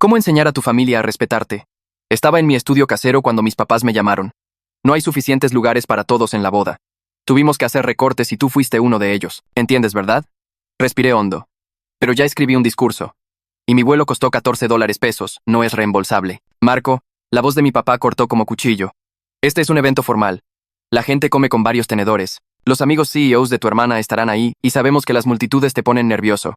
¿Cómo enseñar a tu familia a respetarte? Estaba en mi estudio casero cuando mis papás me llamaron. No hay suficientes lugares para todos en la boda. Tuvimos que hacer recortes y tú fuiste uno de ellos. ¿Entiendes, verdad? Respiré hondo. Pero ya escribí un discurso. Y mi vuelo costó $14, no es reembolsable. Marco, la voz de mi papá cortó como cuchillo. Este es un evento formal. La gente come con varios tenedores. Los amigos CEOs de tu hermana estarán ahí y sabemos que las multitudes te ponen nervioso.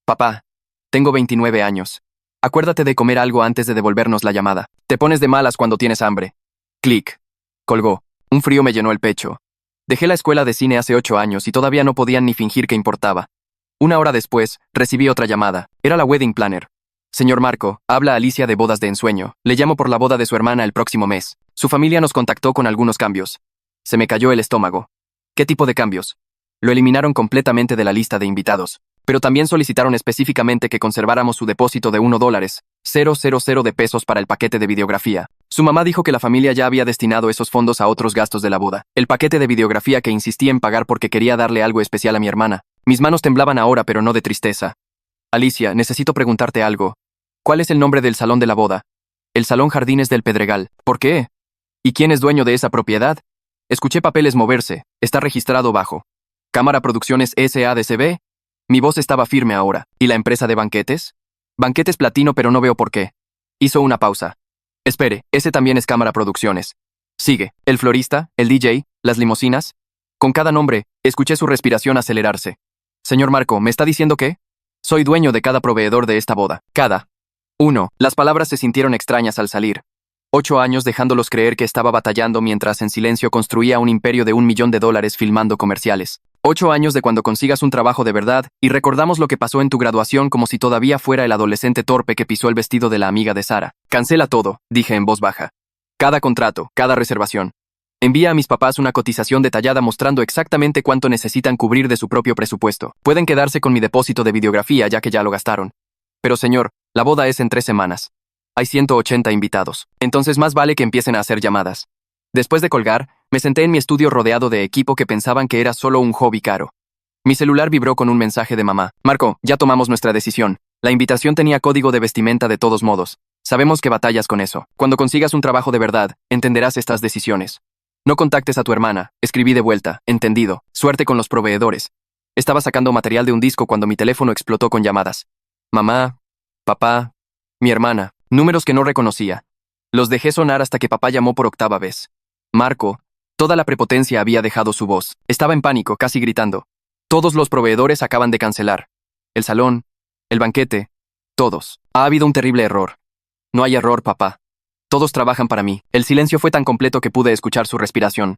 Papá, tengo 29 años. Acuérdate de comer algo antes de devolvernos la llamada. Te pones de malas cuando tienes hambre. Clic. Colgó. Un frío me llenó el pecho. Dejé la escuela de cine hace 8 años y todavía no podían ni fingir que importaba. Una hora después, recibí otra llamada. Era la wedding planner. Señor Marco, habla Alicia de Bodas de Ensueño. Le llamo por la boda de su hermana el próximo mes. Su familia nos contactó con algunos cambios. Se me cayó el estómago. ¿Qué tipo de cambios? Lo eliminaron completamente de la lista de invitados, pero también solicitaron específicamente que conserváramos su depósito de $1,000 de pesos para el paquete de videografía. Su mamá dijo que la familia ya había destinado esos fondos a otros gastos de la boda. El paquete de videografía que insistí en pagar porque quería darle algo especial a mi hermana. Mis manos temblaban ahora, pero no de tristeza. Alicia, necesito preguntarte algo. ¿Cuál es el nombre del salón de la boda? El Salón Jardines del Pedregal. ¿Por qué? ¿Y quién es dueño de esa propiedad? Escuché papeles moverse. Está registrado bajo Cámara Producciones S.A.D.C.B. Mi voz estaba firme ahora. ¿Y la empresa de banquetes? Banquetes Platino, pero no veo por qué. Hizo una pausa. Espere, ese también es Cámara Producciones. Sigue. El florista, el DJ, las limusinas. Con cada nombre, escuché su respiración acelerarse. Señor Marco, ¿me está diciendo qué? Soy dueño de cada proveedor de esta boda. Cada uno. Las palabras se sintieron extrañas al salir. 8 años dejándolos creer que estaba batallando mientras en silencio construía un imperio de $1 millón filmando comerciales. 8 años de cuando consigas un trabajo de verdad y recordamos lo que pasó en tu graduación como si todavía fuera el adolescente torpe que pisó el vestido de la amiga de Sara. Cancela todo, dije en voz baja. Cada contrato, cada reservación. Envía a mis papás una cotización detallada mostrando exactamente cuánto necesitan cubrir de su propio presupuesto. Pueden quedarse con mi depósito de videografía ya que ya lo gastaron. Pero señor, la boda es en 3 semanas. Hay 180 invitados. Entonces más vale que empiecen a hacer llamadas. Después de colgar, me senté en mi estudio rodeado de equipo que pensaban que era solo un hobby caro. Mi celular vibró con un mensaje de mamá. Marco, ya tomamos nuestra decisión. La invitación tenía código de vestimenta de todos modos. Sabemos que batallas con eso. Cuando consigas un trabajo de verdad, entenderás estas decisiones. No contactes a tu hermana. Escribí de vuelta. Entendido. Suerte con los proveedores. Estaba sacando material de un disco cuando mi teléfono explotó con llamadas. Mamá, papá, mi hermana. Números que no reconocía. Los dejé sonar hasta que papá llamó por 8ª vez. Marco. Toda la prepotencia había dejado su voz. Estaba en pánico, casi gritando. Todos los proveedores acaban de cancelar. El salón, el banquete, todos. Ha habido un terrible error. No hay error, papá. Todos trabajan para mí. El silencio fue tan completo que pude escuchar su respiración.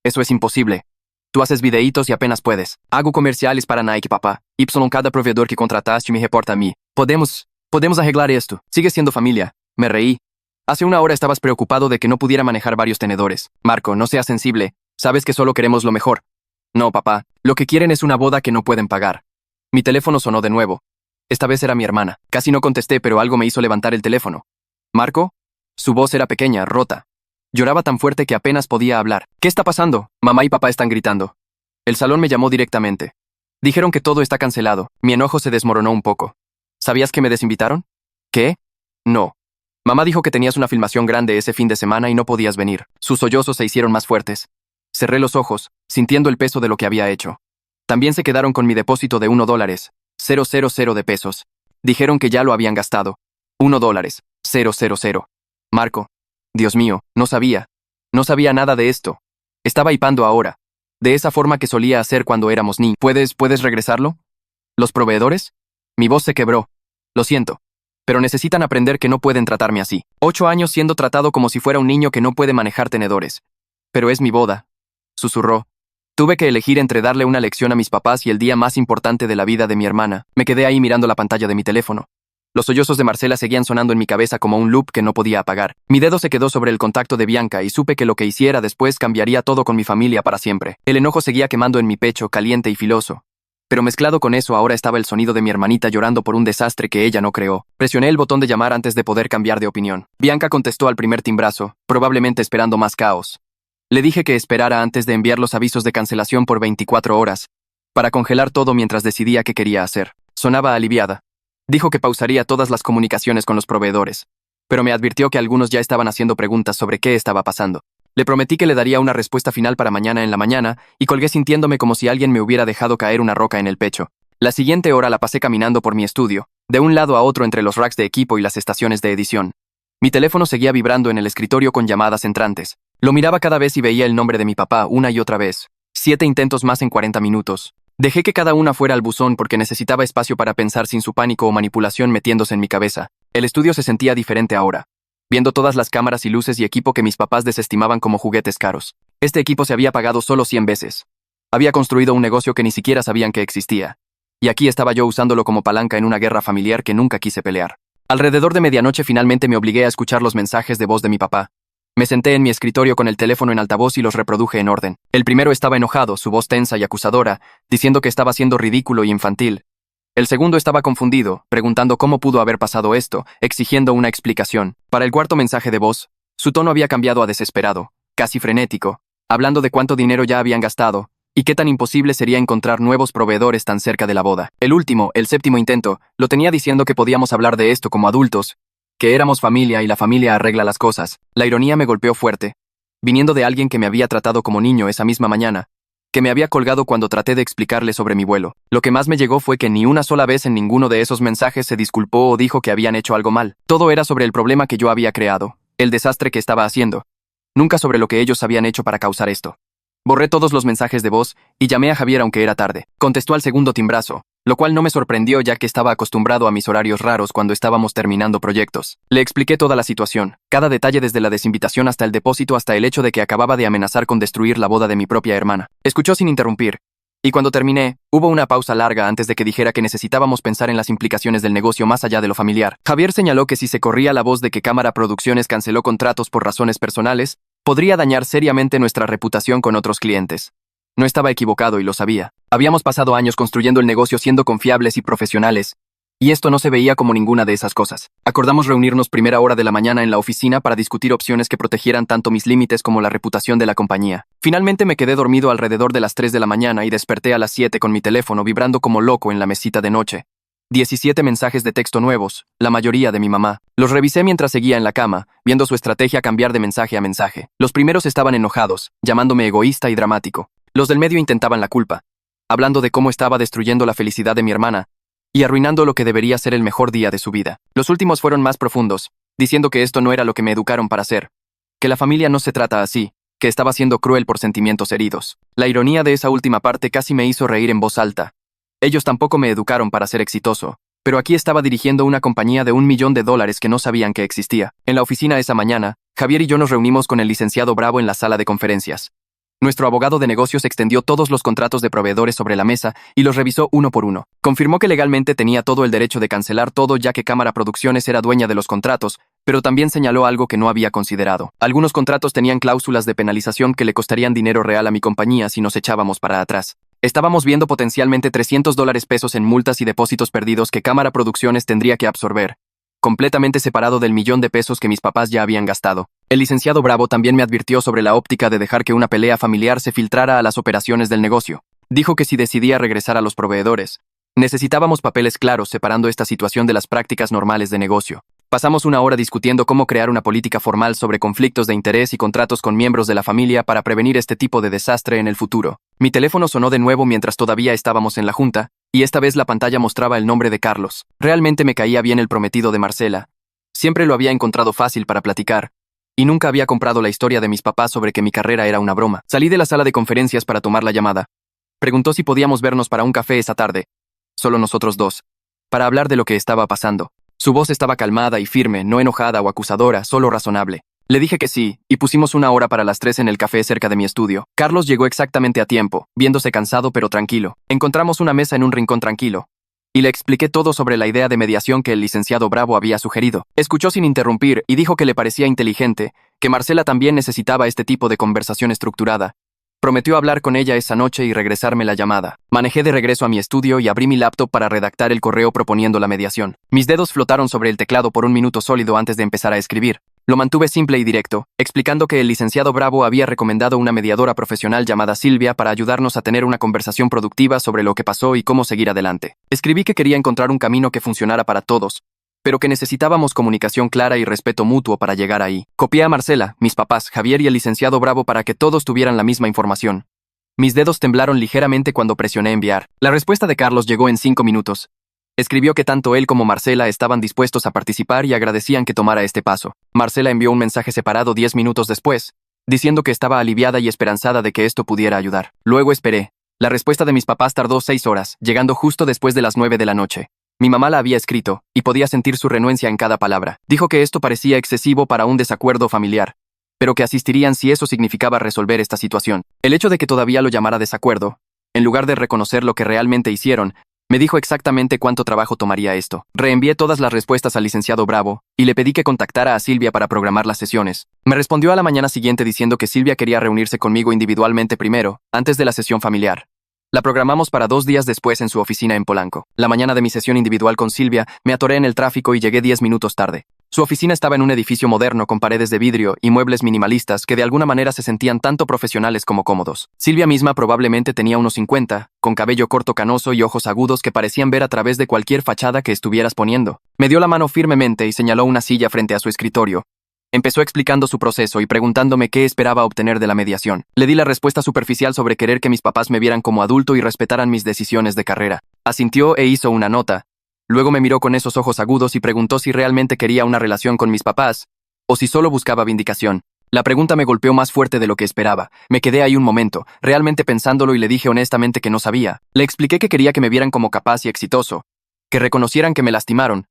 Eso es imposible. Tú haces videitos y apenas puedes. Hago comerciales para Nike, papá. Y cada proveedor que contrataste me reporta a mí. Podemos arreglar esto. Sigue siendo familia. Me reí. Hace una hora estabas preocupado de que no pudiera manejar varios tenedores. Marco, no seas sensible. Sabes que solo queremos lo mejor. No, papá. Lo que quieren es una boda que no pueden pagar. Mi teléfono sonó de nuevo. Esta vez era mi hermana. Casi no contesté, pero algo me hizo levantar el teléfono. ¿Marco? Su voz era pequeña, rota. Lloraba tan fuerte que apenas podía hablar. ¿Qué está pasando? Mamá y papá están gritando. El salón me llamó directamente. Dijeron que todo está cancelado. Mi enojo se desmoronó un poco. ¿Sabías que me desinvitaron? ¿Qué? No. Mamá dijo que tenías una filmación grande ese fin de semana y no podías venir. Sus sollozos se hicieron más fuertes. Cerré los ojos, sintiendo el peso de lo que había hecho. También se quedaron con mi depósito de $1,000 de pesos. Dijeron que ya lo habían gastado. $1,000. Marco. Dios mío, no sabía. No sabía nada de esto. Estaba hipando ahora. De esa forma que solía hacer cuando éramos niños. ¿Puedes regresarlo? ¿Los proveedores? Mi voz se quebró. Lo siento. Pero necesitan aprender que no pueden tratarme así. 8 años siendo tratado como si fuera un niño que no puede manejar tenedores. Pero es mi boda. Susurró. Tuve que elegir entre darle una lección a mis papás y el día más importante de la vida de mi hermana. Me quedé ahí mirando la pantalla de mi teléfono. Los sollozos de Marcela seguían sonando en mi cabeza como un loop que no podía apagar. Mi dedo se quedó sobre el contacto de Bianca y supe que lo que hiciera después cambiaría todo con mi familia para siempre. El enojo seguía quemando en mi pecho, caliente y filoso. Pero mezclado con eso ahora estaba el sonido de mi hermanita llorando por un desastre que ella no creó. Presioné el botón de llamar antes de poder cambiar de opinión. Bianca contestó al primer timbrazo, probablemente esperando más caos. Le dije que esperara antes de enviar los avisos de cancelación por 24 horas, para congelar todo mientras decidía qué quería hacer. Sonaba aliviada. Dijo que pausaría todas las comunicaciones con los proveedores, pero me advirtió que algunos ya estaban haciendo preguntas sobre qué estaba pasando. Le prometí que le daría una respuesta final para mañana en la mañana y colgué sintiéndome como si alguien me hubiera dejado caer una roca en el pecho. La siguiente hora la pasé caminando por mi estudio, de un lado a otro entre los racks de equipo y las estaciones de edición. Mi teléfono seguía vibrando en el escritorio con llamadas entrantes. Lo miraba cada vez y veía el nombre de mi papá una y otra vez. 7 intentos más en 40 minutos. Dejé que cada una fuera al buzón porque necesitaba espacio para pensar sin su pánico o manipulación metiéndose en mi cabeza. El estudio se sentía diferente ahora, viendo todas las cámaras y luces y equipo que mis papás desestimaban como juguetes caros. Este equipo se había pagado solo 100 veces. Había construido un negocio que ni siquiera sabían que existía. Y aquí estaba yo usándolo como palanca en una guerra familiar que nunca quise pelear. Alrededor de medianoche finalmente me obligué a escuchar los mensajes de voz de mi papá. Me senté en mi escritorio con el teléfono en altavoz y los reproduje en orden. El primero estaba enojado, su voz tensa y acusadora, diciendo que estaba siendo ridículo y infantil. El segundo estaba confundido, preguntando cómo pudo haber pasado esto, exigiendo una explicación. Para el cuarto mensaje de voz, su tono había cambiado a desesperado, casi frenético, hablando de cuánto dinero ya habían gastado, y qué tan imposible sería encontrar nuevos proveedores tan cerca de la boda. El último, el séptimo intento, lo tenía diciendo que podíamos hablar de esto como adultos, que éramos familia y la familia arregla las cosas. La ironía me golpeó fuerte, viniendo de alguien que me había tratado como niño esa misma mañana, que me había colgado cuando traté de explicarle sobre mi vuelo. Lo que más me llegó fue que ni una sola vez en ninguno de esos mensajes se disculpó o dijo que habían hecho algo mal. Todo era sobre el problema que yo había creado, el desastre que estaba haciendo. Nunca sobre lo que ellos habían hecho para causar esto. Borré todos los mensajes de voz y llamé a Javier aunque era tarde. Contestó al segundo timbrazo, lo cual no me sorprendió ya que estaba acostumbrado a mis horarios raros cuando estábamos terminando proyectos. Le expliqué toda la situación, cada detalle desde la desinvitación hasta el depósito hasta el hecho de que acababa de amenazar con destruir la boda de mi propia hermana. Escuchó sin interrumpir, y cuando terminé, hubo una pausa larga antes de que dijera que necesitábamos pensar en las implicaciones del negocio más allá de lo familiar. Javier señaló que si se corría la voz de que Cámara Producciones canceló contratos por razones personales, podría dañar seriamente nuestra reputación con otros clientes. No estaba equivocado y lo sabía. Habíamos pasado años construyendo el negocio siendo confiables y profesionales, y esto no se veía como ninguna de esas cosas. Acordamos reunirnos primera hora de la mañana en la oficina para discutir opciones que protegieran tanto mis límites como la reputación de la compañía. Finalmente me quedé dormido alrededor de las 3 de la mañana y desperté a las 7 con mi teléfono vibrando como loco en la mesita de noche. 17 mensajes de texto nuevos, la mayoría de mi mamá. Los revisé mientras seguía en la cama, viendo su estrategia cambiar de mensaje a mensaje. Los primeros estaban enojados, llamándome egoísta y dramático. Los del medio intentaban la culpa, hablando de cómo estaba destruyendo la felicidad de mi hermana y arruinando lo que debería ser el mejor día de su vida. Los últimos fueron más profundos, diciendo que esto no era lo que me educaron para hacer, que la familia no se trata así, que estaba siendo cruel por sentimientos heridos. La ironía de esa última parte casi me hizo reír en voz alta. Ellos tampoco me educaron para ser exitoso, pero aquí estaba dirigiendo una compañía de $1 millón que no sabían que existía. En la oficina esa mañana, Javier y yo nos reunimos con el licenciado Bravo en la sala de conferencias. Nuestro abogado de negocios extendió todos los contratos de proveedores sobre la mesa y los revisó uno por uno. Confirmó que legalmente tenía todo el derecho de cancelar todo ya que Cámara Producciones era dueña de los contratos, pero también señaló algo que no había considerado. Algunos contratos tenían cláusulas de penalización que le costarían dinero real a mi compañía si nos echábamos para atrás. Estábamos viendo potencialmente $300 en multas y depósitos perdidos que Cámara Producciones tendría que absorber, completamente separado del $1 millón que mis papás ya habían gastado. El licenciado Bravo también me advirtió sobre la óptica de dejar que una pelea familiar se filtrara a las operaciones del negocio. Dijo que si decidía regresar a los proveedores, necesitábamos papeles claros separando esta situación de las prácticas normales de negocio. Pasamos una hora discutiendo cómo crear una política formal sobre conflictos de interés y contratos con miembros de la familia para prevenir este tipo de desastre en el futuro. Mi teléfono sonó de nuevo mientras todavía estábamos en la junta, y esta vez la pantalla mostraba el nombre de Carlos. Realmente me caía bien el prometido de Marcela. Siempre lo había encontrado fácil para platicar, y nunca había comprado la historia de mis papás sobre que mi carrera era una broma. Salí de la sala de conferencias para tomar la llamada. Preguntó si podíamos vernos para un café esa tarde, solo nosotros dos, para hablar de lo que estaba pasando. Su voz estaba calmada y firme, no enojada o acusadora, solo razonable. Le dije que sí, y pusimos una hora para las 3 en el café cerca de mi estudio. Carlos llegó exactamente a tiempo, viéndose cansado pero tranquilo. Encontramos una mesa en un rincón tranquilo, y le expliqué todo sobre la idea de mediación que el licenciado Bravo había sugerido. Escuchó sin interrumpir y dijo que le parecía inteligente, que Marcela también necesitaba este tipo de conversación estructurada. Prometió hablar con ella esa noche y regresarme la llamada. Manejé de regreso a mi estudio y abrí mi laptop para redactar el correo proponiendo la mediación. Mis dedos flotaron sobre el teclado por un minuto sólido antes de empezar a escribir. Lo mantuve simple y directo, explicando que el licenciado Bravo había recomendado una mediadora profesional llamada Silvia para ayudarnos a tener una conversación productiva sobre lo que pasó y cómo seguir adelante. Escribí que quería encontrar un camino que funcionara para todos, pero que necesitábamos comunicación clara y respeto mutuo para llegar ahí. Copié a Marcela, mis papás, Javier y el licenciado Bravo para que todos tuvieran la misma información. Mis dedos temblaron ligeramente cuando presioné enviar. La respuesta de Carlos llegó en 5 minutos. Escribió que tanto él como Marcela estaban dispuestos a participar y agradecían que tomara este paso. Marcela envió un mensaje separado 10 minutos después, diciendo que estaba aliviada y esperanzada de que esto pudiera ayudar. Luego esperé. La respuesta de mis papás tardó 6 horas, llegando justo después de las 9 de la noche. Mi mamá la había escrito, y podía sentir su renuencia en cada palabra. Dijo que esto parecía excesivo para un desacuerdo familiar, pero que asistirían si eso significaba resolver esta situación. El hecho de que todavía lo llamara desacuerdo, en lugar de reconocer lo que realmente hicieron, me dijo exactamente cuánto trabajo tomaría esto. Reenvié todas las respuestas al licenciado Bravo, y le pedí que contactara a Silvia para programar las sesiones. Me respondió a la mañana siguiente diciendo que Silvia quería reunirse conmigo individualmente primero, antes de la sesión familiar. La programamos para 2 días después en su oficina en Polanco. La mañana de mi sesión individual con Silvia, me atoré en el tráfico y llegué 10 minutos tarde. Su oficina estaba en un edificio moderno con paredes de vidrio y muebles minimalistas que de alguna manera se sentían tanto profesionales como cómodos. Silvia misma probablemente tenía unos 50, con cabello corto canoso y ojos agudos que parecían ver a través de cualquier fachada que estuvieras poniendo. Me dio la mano firmemente y señaló una silla frente a su escritorio. Empezó explicando su proceso y preguntándome qué esperaba obtener de la mediación. Le di la respuesta superficial sobre querer que mis papás me vieran como adulto y respetaran mis decisiones de carrera. Asintió e hizo una nota. Luego me miró con esos ojos agudos y preguntó si realmente quería una relación con mis papás, o si solo buscaba vindicación. La pregunta me golpeó más fuerte de lo que esperaba. Me quedé ahí un momento, realmente pensándolo y le dije honestamente que no sabía. Le expliqué que quería que me vieran como capaz y exitoso, que reconocieran que me lastimaron,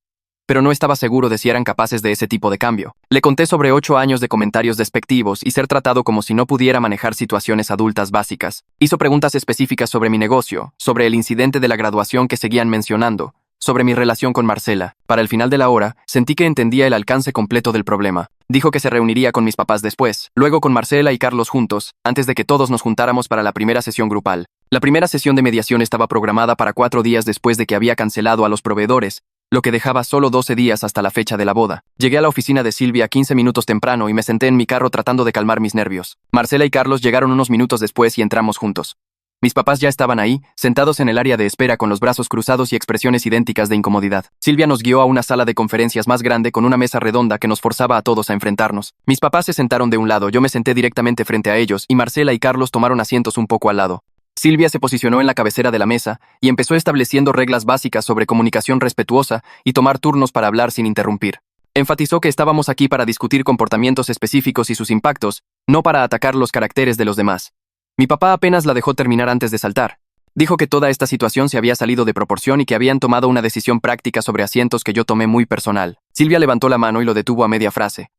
pero no estaba seguro de si eran capaces de ese tipo de cambio. Le conté sobre 8 años de comentarios despectivos y ser tratado como si no pudiera manejar situaciones adultas básicas. Hizo preguntas específicas sobre mi negocio, sobre el incidente de la graduación que seguían mencionando, sobre mi relación con Marcela. Para el final de la hora, sentí que entendía el alcance completo del problema. Dijo que se reuniría con mis papás después, luego con Marcela y Carlos juntos, antes de que todos nos juntáramos para la primera sesión grupal. La primera sesión de mediación estaba programada para 4 días después de que había cancelado a los proveedores, lo que dejaba solo 12 días hasta la fecha de la boda. Llegué a la oficina de Silvia 15 minutos temprano y me senté en mi carro tratando de calmar mis nervios. Marcela y Carlos llegaron unos minutos después y entramos juntos. Mis papás ya estaban ahí, sentados en el área de espera con los brazos cruzados y expresiones idénticas de incomodidad. Silvia nos guió a una sala de conferencias más grande con una mesa redonda que nos forzaba a todos a enfrentarnos. Mis papás se sentaron de un lado, yo me senté directamente frente a ellos y Marcela y Carlos tomaron asientos un poco al lado. Silvia se posicionó en la cabecera de la mesa y empezó estableciendo reglas básicas sobre comunicación respetuosa y tomar turnos para hablar sin interrumpir. Enfatizó que estábamos aquí para discutir comportamientos específicos y sus impactos, no para atacar los caracteres de los demás. Mi papá apenas la dejó terminar antes de saltar. Dijo que toda esta situación se había salido de proporción y que habían tomado una decisión práctica sobre asientos que yo tomé muy personal. Silvia levantó la mano y lo detuvo a media frase.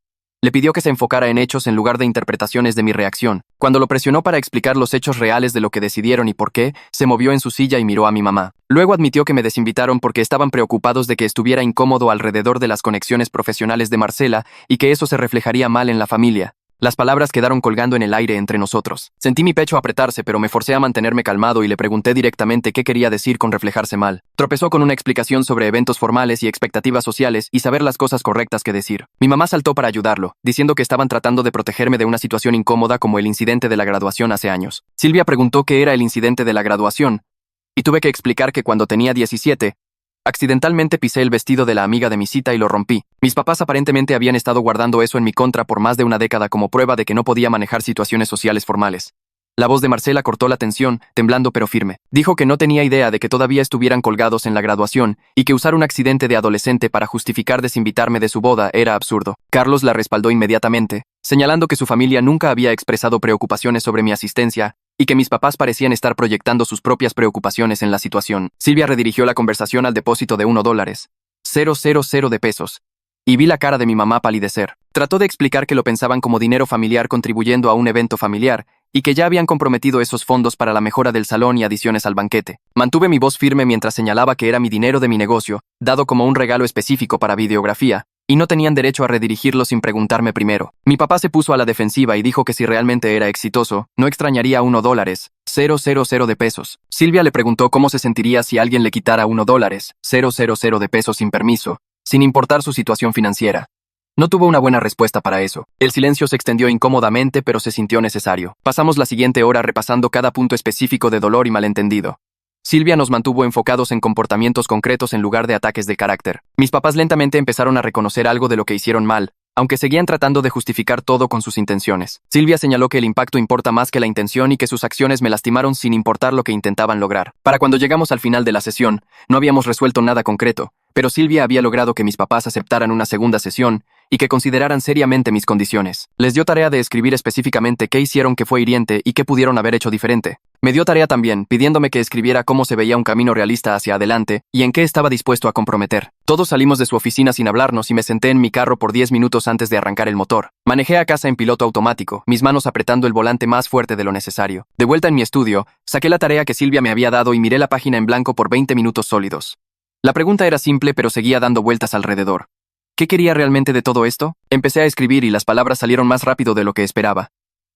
Le pidió que se enfocara en hechos en lugar de interpretaciones de mi reacción. Cuando lo presionó para explicar los hechos reales de lo que decidieron y por qué, se movió en su silla y miró a mi mamá. Luego admitió que me desinvitaron porque estaban preocupados de que estuviera incómodo alrededor de las conexiones profesionales de Marcela y que eso se reflejaría mal en la familia. Las palabras quedaron colgando en el aire entre nosotros. Sentí mi pecho apretarse, pero me forcé a mantenerme calmado y le pregunté directamente qué quería decir con reflejarse mal. Tropezó con una explicación sobre eventos formales y expectativas sociales y saber las cosas correctas que decir. Mi mamá saltó para ayudarlo, diciendo que estaban tratando de protegerme de una situación incómoda como el incidente de la graduación hace años. Silvia preguntó qué era el incidente de la graduación, y tuve que explicar que cuando tenía 17, accidentalmente pisé el vestido de la amiga de mi cita y lo rompí. Mis papás aparentemente habían estado guardando eso en mi contra por más de una década como prueba de que no podía manejar situaciones sociales formales. La voz de Marcela cortó la tensión, temblando pero firme. Dijo que no tenía idea de que todavía estuvieran colgados en la graduación y que usar un accidente de adolescente para justificar desinvitarme de su boda era absurdo. Carlos la respaldó inmediatamente, señalando que su familia nunca había expresado preocupaciones sobre mi asistencia y que mis papás parecían estar proyectando sus propias preocupaciones en la situación. Silvia redirigió la conversación al depósito de $1,000 de pesos, y vi la cara de mi mamá palidecer. Trató de explicar que lo pensaban como dinero familiar contribuyendo a un evento familiar, y que ya habían comprometido esos fondos para la mejora del salón y adiciones al banquete. Mantuve mi voz firme mientras señalaba que era mi dinero de mi negocio, dado como un regalo específico para videografía, y no tenían derecho a redirigirlo sin preguntarme primero. Mi papá se puso a la defensiva y dijo que si realmente era exitoso, no extrañaría $1,000 de pesos. Silvia le preguntó cómo se sentiría si alguien le quitara $1,000 de pesos sin permiso, sin importar su situación financiera. No tuvo una buena respuesta para eso. El silencio se extendió incómodamente, pero se sintió necesario. Pasamos la siguiente hora repasando cada punto específico de dolor y malentendido. Silvia nos mantuvo enfocados en comportamientos concretos en lugar de ataques de carácter. Mis papás lentamente empezaron a reconocer algo de lo que hicieron mal, aunque seguían tratando de justificar todo con sus intenciones. Silvia señaló que el impacto importa más que la intención y que sus acciones me lastimaron sin importar lo que intentaban lograr. Para cuando llegamos al final de la sesión, no habíamos resuelto nada concreto, pero Silvia había logrado que mis papás aceptaran una segunda sesión y que consideraran seriamente mis condiciones. Les dio tarea de escribir específicamente qué hicieron que fue hiriente y qué pudieron haber hecho diferente. Me dio tarea también, pidiéndome que escribiera cómo se veía un camino realista hacia adelante y en qué estaba dispuesto a comprometer. Todos salimos de su oficina sin hablarnos y me senté en mi carro por 10 minutos antes de arrancar el motor. Manejé a casa en piloto automático, mis manos apretando el volante más fuerte de lo necesario. De vuelta en mi estudio, saqué la tarea que Silvia me había dado y miré la página en blanco por 20 minutos sólidos. La pregunta era simple, pero seguía dando vueltas alrededor. ¿Qué quería realmente de todo esto? Empecé a escribir y las palabras salieron más rápido de lo que esperaba.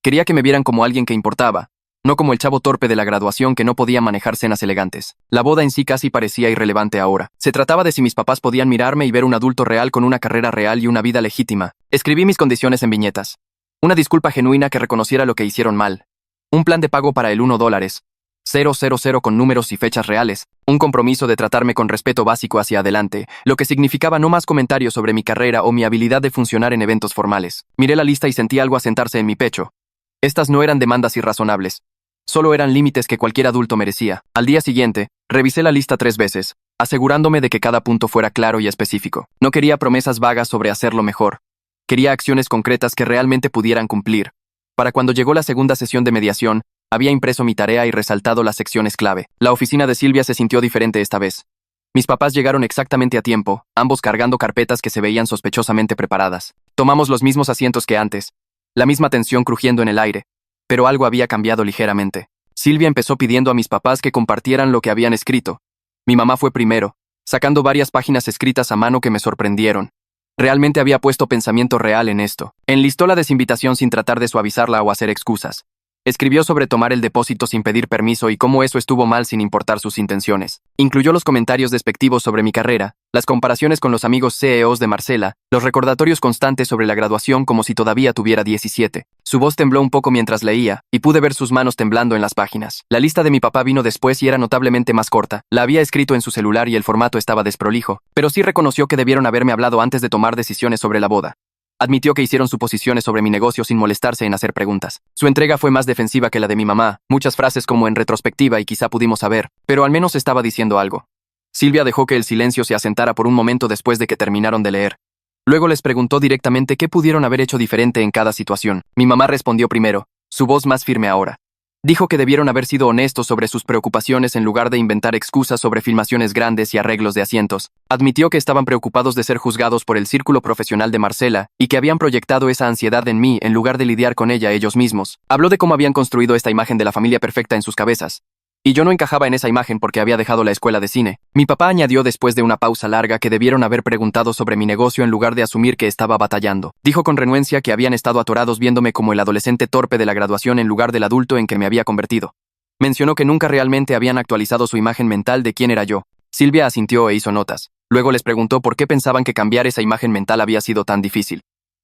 Quería que me vieran como alguien que importaba, no como el chavo torpe de la graduación que no podía manejar cenas elegantes. La boda en sí casi parecía irrelevante ahora. Se trataba de si mis papás podían mirarme y ver un adulto real con una carrera real y una vida legítima. Escribí mis condiciones en viñetas. Una disculpa genuina que reconociera lo que hicieron mal. Un plan de pago para el $1. 000 con números y fechas reales, un compromiso de tratarme con respeto básico hacia adelante, lo que significaba no más comentarios sobre mi carrera o mi habilidad de funcionar en eventos formales. Miré la lista y sentí algo asentarse en mi pecho. Estas no eran demandas irrazonables. Solo eran límites que cualquier adulto merecía. Al día siguiente, revisé la lista 3 veces, asegurándome de que cada punto fuera claro y específico. No quería promesas vagas sobre hacerlo mejor. Quería acciones concretas que realmente pudieran cumplir. Para cuando llegó la segunda sesión de mediación, había impreso mi tarea y resaltado las secciones clave. La oficina de Silvia se sintió diferente esta vez. Mis papás llegaron exactamente a tiempo, ambos cargando carpetas que se veían sospechosamente preparadas. Tomamos los mismos asientos que antes, la misma tensión crujiendo en el aire, pero algo había cambiado ligeramente. Silvia empezó pidiendo a mis papás que compartieran lo que habían escrito. Mi mamá fue primero, sacando varias páginas escritas a mano que me sorprendieron. Realmente había puesto pensamiento real en esto. Enlistó la desinvitación sin tratar de suavizarla o hacer excusas. Escribió sobre tomar el depósito sin pedir permiso y cómo eso estuvo mal sin importar sus intenciones. Incluyó los comentarios despectivos sobre mi carrera, las comparaciones con los amigos CEOs de Marcela, los recordatorios constantes sobre la graduación como si todavía tuviera 17. Su voz tembló un poco mientras leía, y pude ver sus manos temblando en las páginas. La lista de mi papá vino después y era notablemente más corta. La había escrito en su celular y el formato estaba desprolijo, pero sí reconoció que debieron haberme hablado antes de tomar decisiones sobre la boda. Admitió que hicieron suposiciones sobre mi negocio sin molestarse en hacer preguntas. Su entrega fue más defensiva que la de mi mamá, muchas frases como en retrospectiva y quizá pudimos saber, pero al menos estaba diciendo algo. Silvia dejó que el silencio se asentara por un momento después de que terminaron de leer. Luego les preguntó directamente qué pudieron haber hecho diferente en cada situación. Mi mamá respondió primero, su voz más firme ahora. Dijo que debieron haber sido honestos sobre sus preocupaciones en lugar de inventar excusas sobre filmaciones grandes y arreglos de asientos. Admitió que estaban preocupados de ser juzgados por el círculo profesional de Marcela y que habían proyectado esa ansiedad en mí en lugar de lidiar con ella ellos mismos. Habló de cómo habían construido esta imagen de la familia perfecta en sus cabezas. Y yo no encajaba en esa imagen porque había dejado la escuela de cine. Mi papá añadió después de una pausa larga que debieron haber preguntado sobre mi negocio en lugar de asumir que estaba batallando. Dijo con renuencia que habían estado atorados viéndome como el adolescente torpe de la graduación en lugar del adulto en que me había convertido. Mencionó que nunca realmente habían actualizado su imagen mental de quién era yo. Silvia asintió e hizo notas. Luego les preguntó por qué pensaban que cambiar esa imagen mental había sido tan difícil.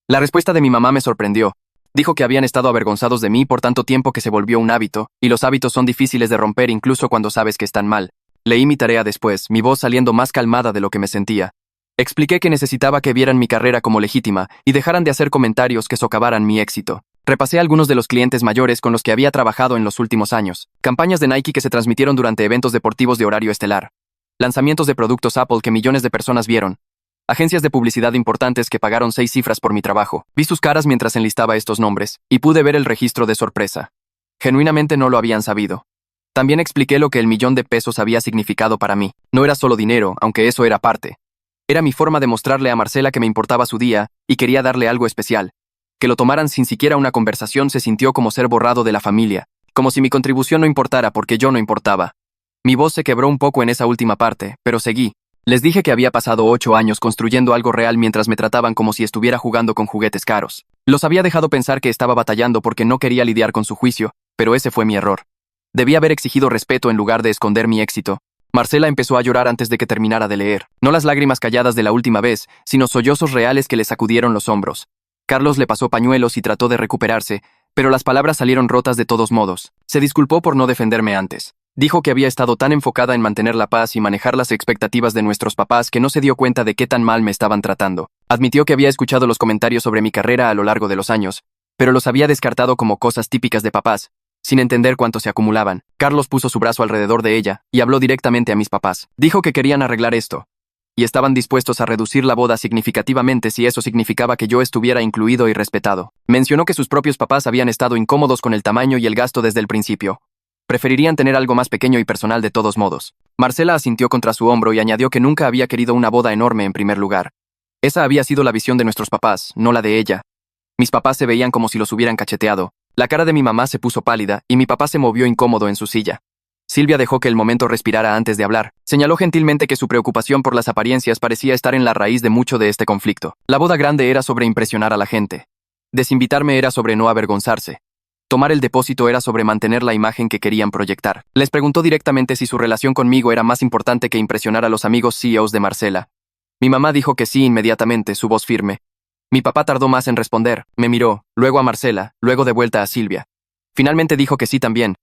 La respuesta de mi mamá me sorprendió. Dijo que habían estado avergonzados de mí por tanto tiempo que se volvió un hábito, y los hábitos son difíciles de romper incluso cuando sabes que están mal. Leí mi tarea después, mi voz saliendo más calmada de lo que me sentía. Expliqué que necesitaba que vieran mi carrera como legítima y dejaran de hacer comentarios que socavaran mi éxito. Repasé algunos de los clientes mayores con los que había trabajado en los últimos años, campañas de Nike que se transmitieron durante eventos deportivos de horario estelar, lanzamientos de productos Apple que millones de personas vieron, agencias de publicidad importantes que pagaron 6 cifras por mi trabajo. Vi sus caras mientras enlistaba estos nombres, y pude ver el registro de sorpresa. Genuinamente no lo habían sabido. También expliqué lo que el $1.000.000 había significado para mí. No era solo dinero, aunque eso era parte. Era mi forma de mostrarle a Marcela que me importaba su día, y quería darle algo especial. Que lo tomaran sin siquiera una conversación se sintió como ser borrado de la familia, como si mi contribución no importara porque yo no importaba. Mi voz se quebró un poco en esa última parte, pero seguí. Les dije que había pasado 8 años construyendo algo real mientras me trataban como si estuviera jugando con juguetes caros. Los había dejado pensar que estaba batallando porque no quería lidiar con su juicio, pero ese fue mi error. Debí haber exigido respeto en lugar de esconder mi éxito. Marcela empezó a llorar antes de que terminara de leer. No las lágrimas calladas de la última vez, sino sollozos reales que le sacudieron los hombros. Carlos le pasó pañuelos y trató de recuperarse, pero las palabras salieron rotas de todos modos. Se disculpó por no defenderme antes. Dijo que había estado tan enfocada en mantener la paz y manejar las expectativas de nuestros papás que no se dio cuenta de qué tan mal me estaban tratando. Admitió que había escuchado los comentarios sobre mi carrera a lo largo de los años, pero los había descartado como cosas típicas de papás, sin entender cuánto se acumulaban. Carlos puso su brazo alrededor de ella y habló directamente a mis papás. Dijo que querían arreglar esto, y estaban dispuestos a reducir la boda significativamente si eso significaba que yo estuviera incluido y respetado. Mencionó que sus propios papás habían estado incómodos con el tamaño y el gasto desde el principio. Preferirían tener algo más pequeño y personal de todos modos. Marcela asintió contra su hombro y añadió que nunca había querido una boda enorme en primer lugar. Esa había sido la visión de nuestros papás, no la de ella. Mis papás se veían como si los hubieran cacheteado. La cara de mi mamá se puso pálida y mi papá se movió incómodo en su silla. Silvia dejó que el momento respirara antes de hablar. Señaló gentilmente que su preocupación por las apariencias parecía estar en la raíz de mucho de este conflicto. La boda grande era sobre impresionar a la gente. Desinvitarme era sobre no avergonzarse. Tomar el depósito era sobre mantener la imagen que querían proyectar. Les preguntó directamente si su relación conmigo era más importante que impresionar a los amigos CEOs de Marcela. Mi mamá dijo que sí inmediatamente, su voz firme. Mi papá tardó más en responder, me miró, luego a Marcela, luego de vuelta a Silvia. Finalmente dijo que sí también,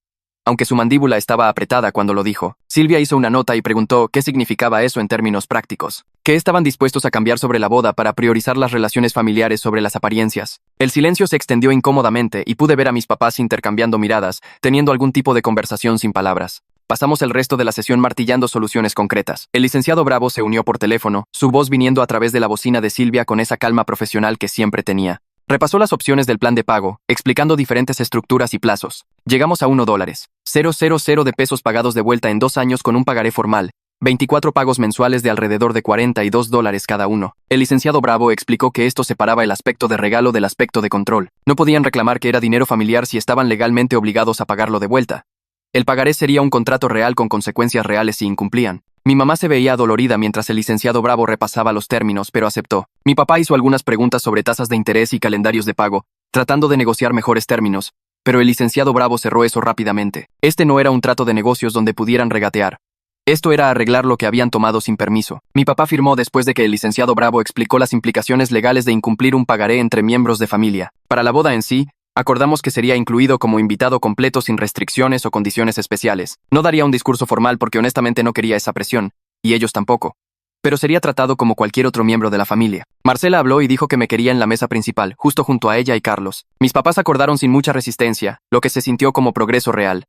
aunque su mandíbula estaba apretada cuando lo dijo. Silvia hizo una nota y preguntó qué significaba eso en términos prácticos. Que estaban dispuestos a cambiar sobre la boda para priorizar las relaciones familiares sobre las apariencias. El silencio se extendió incómodamente y pude ver a mis papás intercambiando miradas, teniendo algún tipo de conversación sin palabras. Pasamos el resto de la sesión martillando soluciones concretas. El licenciado Bravo se unió por teléfono, su voz viniendo a través de la bocina de Silvia con esa calma profesional que siempre tenía. Repasó las opciones del plan de pago, explicando diferentes estructuras y plazos. Llegamos a $1,000 de pesos pagados de vuelta en 2 años con un pagaré formal, 24 pagos mensuales de alrededor de $42 cada uno. El licenciado Bravo explicó que esto separaba el aspecto de regalo del aspecto de control. No podían reclamar que era dinero familiar si estaban legalmente obligados a pagarlo de vuelta. El pagaré sería un contrato real con consecuencias reales si incumplían. Mi mamá se veía dolorida mientras el licenciado Bravo repasaba los términos, pero aceptó. Mi papá hizo algunas preguntas sobre tasas de interés y calendarios de pago, tratando de negociar mejores términos, pero el licenciado Bravo cerró eso rápidamente. Este no era un trato de negocios donde pudieran regatear. Esto era arreglar lo que habían tomado sin permiso. Mi papá firmó después de que el licenciado Bravo explicó las implicaciones legales de incumplir un pagaré entre miembros de familia. Para la boda en sí, acordamos que sería incluido como invitado completo sin restricciones o condiciones especiales. No daría un discurso formal porque honestamente no quería esa presión, y ellos tampoco. Pero sería tratado como cualquier otro miembro de la familia. Marcela habló y dijo que me quería en la mesa principal, justo junto a ella y Carlos. Mis papás acordaron sin mucha resistencia, lo que se sintió como progreso real.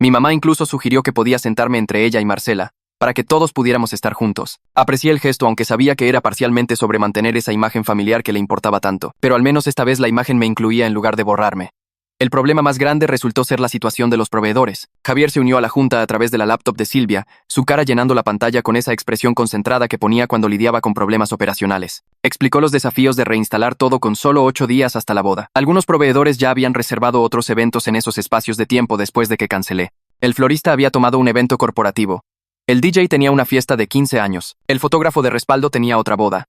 Mi mamá incluso sugirió que podía sentarme entre ella y Marcela, para que todos pudiéramos estar juntos. Aprecié el gesto aunque sabía que era parcialmente sobre mantener esa imagen familiar que le importaba tanto, pero al menos esta vez la imagen me incluía en lugar de borrarme. El problema más grande resultó ser la situación de los proveedores. Javier se unió a la junta a través de la laptop de Silvia, su cara llenando la pantalla con esa expresión concentrada que ponía cuando lidiaba con problemas operacionales. Explicó los desafíos de reinstalar todo con solo 8 días hasta la boda. Algunos proveedores ya habían reservado otros eventos en esos espacios de tiempo después de que cancelé. El florista había tomado un evento corporativo. El DJ tenía una fiesta de 15 años. El fotógrafo de respaldo tenía otra boda.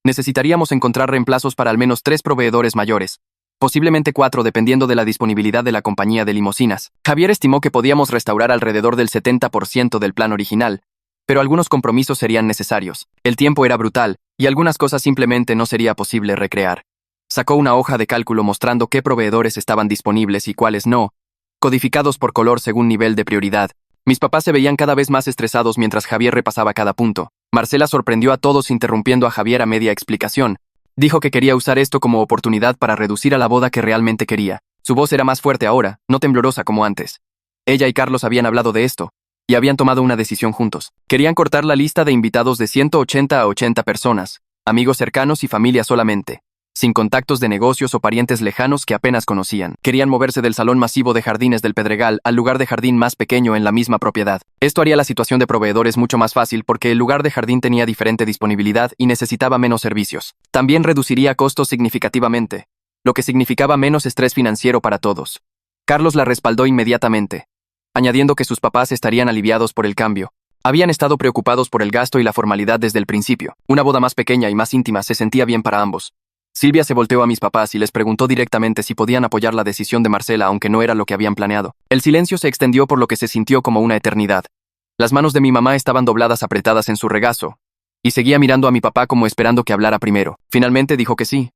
Necesitaríamos encontrar reemplazos para al menos 3 proveedores mayores. Posiblemente 4 dependiendo de la disponibilidad de la compañía de limusinas. Javier estimó que podíamos restaurar alrededor del 70% del plan original, pero algunos compromisos serían necesarios. El tiempo era brutal, y algunas cosas simplemente no sería posible recrear. Sacó una hoja de cálculo mostrando qué proveedores estaban disponibles y cuáles no, codificados por color según nivel de prioridad. Mis papás se veían cada vez más estresados mientras Javier repasaba cada punto. Marcela sorprendió a todos interrumpiendo a Javier a media explicación. Dijo que quería usar esto como oportunidad para reducir a la boda que realmente quería. Su voz era más fuerte ahora, no temblorosa como antes. Ella y Carlos habían hablado de esto, y habían tomado una decisión juntos. Querían cortar la lista de invitados de 180 a 80 personas, amigos cercanos y familia solamente, sin contactos de negocios o parientes lejanos que apenas conocían. Querían moverse del salón masivo de jardines del Pedregal al lugar de jardín más pequeño en la misma propiedad. Esto haría la situación de proveedores mucho más fácil porque el lugar de jardín tenía diferente disponibilidad y necesitaba menos servicios. También reduciría costos significativamente, lo que significaba menos estrés financiero para todos. Carlos la respaldó inmediatamente, añadiendo que sus papás estarían aliviados por el cambio. Habían estado preocupados por el gasto y la formalidad desde el principio. Una boda más pequeña y más íntima se sentía bien para ambos. Silvia se volteó a mis papás y les preguntó directamente si podían apoyar la decisión de Marcela aunque no era lo que habían planeado. El silencio se extendió por lo que se sintió como una eternidad. Las manos de mi mamá estaban dobladas apretadas en su regazo, y seguía mirando a mi papá como esperando que hablara primero. Finalmente dijo que sí.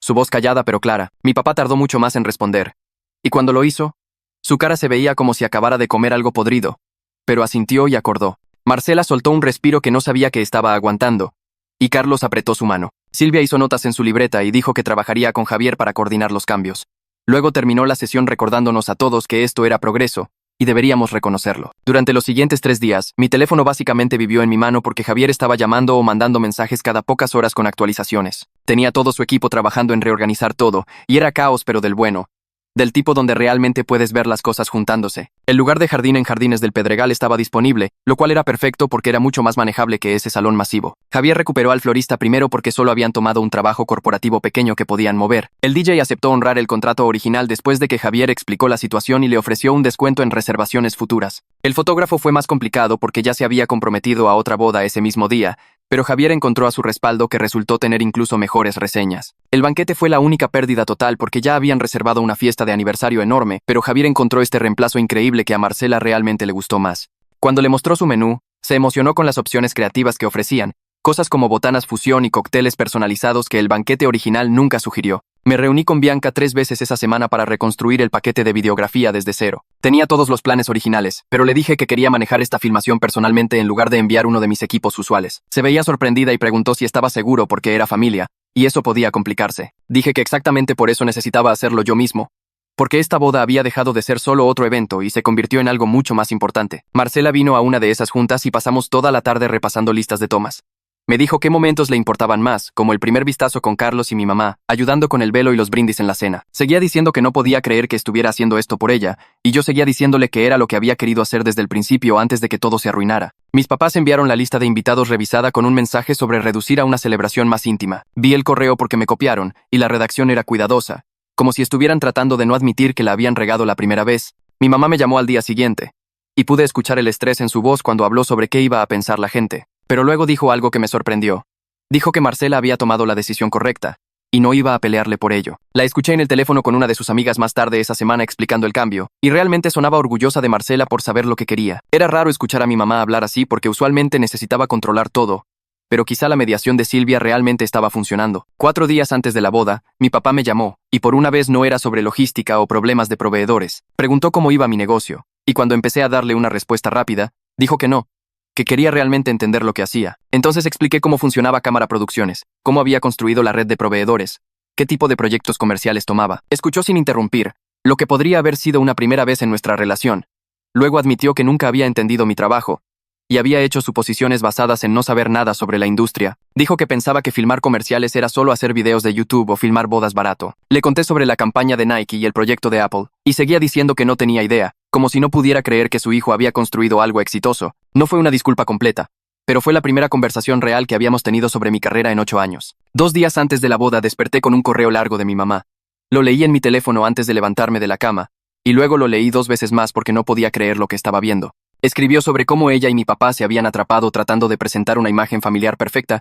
Su voz callada pero clara. Mi papá tardó mucho más en responder. Y cuando lo hizo, su cara se veía como si acabara de comer algo podrido. Pero asintió y acordó. Marcela soltó un respiro que no sabía que estaba aguantando, y Carlos apretó su mano. Silvia hizo notas en su libreta y dijo que trabajaría con Javier para coordinar los cambios. Luego terminó la sesión recordándonos a todos que esto era progreso, y deberíamos reconocerlo. Durante los siguientes 3 días, mi teléfono básicamente vivió en mi mano porque Javier estaba llamando o mandando mensajes cada pocas horas con actualizaciones. Tenía todo su equipo trabajando en reorganizar todo, y era caos pero del bueno. Del tipo donde realmente puedes ver las cosas juntándose. El lugar de jardín en Jardines del Pedregal estaba disponible, lo cual era perfecto porque era mucho más manejable que ese salón masivo. Javier recuperó al florista primero porque solo habían tomado un trabajo corporativo pequeño que podían mover. El DJ aceptó honrar el contrato original después de que Javier explicó la situación y le ofreció un descuento en reservaciones futuras. El fotógrafo fue más complicado porque ya se había comprometido a otra boda ese mismo día, pero Javier encontró a su respaldo que resultó tener incluso mejores reseñas. El banquete fue la única pérdida total porque ya habían reservado una fiesta de aniversario enorme, pero Javier encontró este reemplazo increíble que a Marcela realmente le gustó más. Cuando le mostró su menú, se emocionó con las opciones creativas que ofrecían, cosas como botanas fusión y cócteles personalizados que el banquete original nunca sugirió. Me reuní con Bianca 3 veces esa semana para reconstruir el paquete de videografía desde cero. Tenía todos los planes originales, pero le dije que quería manejar esta filmación personalmente en lugar de enviar uno de mis equipos usuales. Se veía sorprendida y preguntó si estaba seguro porque era familia, y eso podía complicarse. Dije que exactamente por eso necesitaba hacerlo yo mismo, porque esta boda había dejado de ser solo otro evento y se convirtió en algo mucho más importante. Marcela vino a una de esas juntas y pasamos toda la tarde repasando listas de tomas. Me dijo qué momentos le importaban más, como el primer vistazo con Carlos y mi mamá, ayudando con el velo y los brindis en la cena. Seguía diciendo que no podía creer que estuviera haciendo esto por ella, y yo seguía diciéndole que era lo que había querido hacer desde el principio antes de que todo se arruinara. Mis papás enviaron la lista de invitados revisada con un mensaje sobre reducir a una celebración más íntima. Vi el correo porque me copiaron, y la redacción era cuidadosa, como si estuvieran tratando de no admitir que la habían regado la primera vez. Mi mamá me llamó al día siguiente, y pude escuchar el estrés en su voz cuando habló sobre qué iba a pensar la gente. Pero luego dijo algo que me sorprendió. Dijo que Marcela había tomado la decisión correcta, y no iba a pelearle por ello. La escuché en el teléfono con una de sus amigas más tarde esa semana explicando el cambio, y realmente sonaba orgullosa de Marcela por saber lo que quería. Era raro escuchar a mi mamá hablar así porque usualmente necesitaba controlar todo, pero quizá la mediación de Silvia realmente estaba funcionando. 4 días antes de la boda, mi papá me llamó, y por una vez no era sobre logística o problemas de proveedores. Preguntó cómo iba mi negocio, y cuando empecé a darle una respuesta rápida, dijo que no, que quería realmente entender lo que hacía. Entonces expliqué cómo funcionaba Cámara Producciones, cómo había construido la red de proveedores, qué tipo de proyectos comerciales tomaba. Escuchó sin interrumpir, lo que podría haber sido una primera vez en nuestra relación. Luego admitió que nunca había entendido mi trabajo, y había hecho suposiciones basadas en no saber nada sobre la industria. Dijo que pensaba que filmar comerciales era solo hacer videos de YouTube o filmar bodas barato. Le conté sobre la campaña de Nike y el proyecto de Apple, y seguía diciendo que no tenía idea, como si no pudiera creer que su hijo había construido algo exitoso. No fue una disculpa completa, pero fue la primera conversación real que habíamos tenido sobre mi carrera en 8 años. 2 días antes de la boda desperté con un correo largo de mi mamá. Lo leí en mi teléfono antes de levantarme de la cama, y luego lo leí 2 veces más porque no podía creer lo que estaba viendo. Escribió sobre cómo ella y mi papá se habían atrapado tratando de presentar una imagen familiar perfecta,